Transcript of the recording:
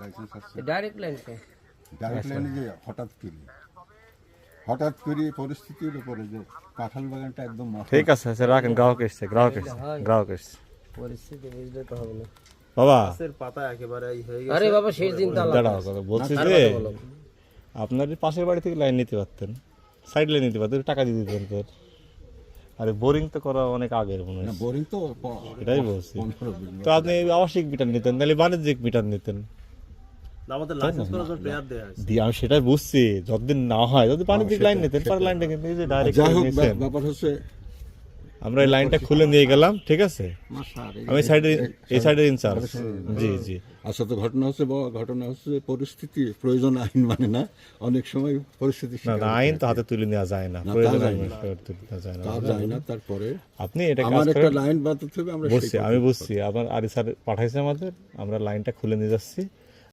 Licence আছে। Direct line কে direct লাইনে যে হঠাৎ করে পরিস্থিতির উপরে যে কাঁঠাল বাগানটা একদম ঠিক আছে আচ্ছা রাখেন, গ্রাহক এসছে গ্রাহক এসছে। পরিস্থিতি বুঝলে তো হবে না বাবা পাতা একেবারে হয়ে গেছে। আরে বাবা সেই চিন্তা দাঁড়াও কথা বলছি যে আপনার পাশের বাড়ি থেকে লাইন নিতে পারতেন, সাইড লাইন নিতে পারতেন, টাকা দিয়ে দিতেন তোর। আরে বোরিং তো করা অনেক আগের মনে হয়, বোরিং তো এটাই বলছি। তো আপনি আবাসিক মিটার নিতেন, তাহলে বাণিজ্যিক মিটার নিতেন। আমাদের লাইসেন্স করার জন্য প্রেয়ার দেয়া আছে। দিয়ে আমি সেটাই বুঝছি, যতদিন না হয় যদি বাণিজ্যিক লাইন নিতেন, পরে লাইনটা কিন্তু এই যে ডাইরেক্ট যাই হোক নিয়েছেন। ব্যাপার হচ্ছে আমরা এই লাইনটা খুলে নিয়ে গেলাম, ঠিক আছে। আমি এই সাইডের ইনচার্জ। জি জি আচ্ছা, তো ঘটনা হচ্ছে পরিস্থিতি প্রয়োজন আইন মানে না, অনেক সময় পরিস্থিতি না না, আইন তো হাতে তুলে নেওয়া যায় না, প্রয়োজন তুলে নেওয়া যায় না। তা যায় না। তারপরে আপনি এটা আমার কাজ একটা করেন, লাইন বাঁধতে হবে, আমরা বুঝছি, আমি বুঝছি। আমার আরি স্যার পাঠাইছে আমাদের, আমরা লাইনটা খুলে নিয়ে যাচ্ছি।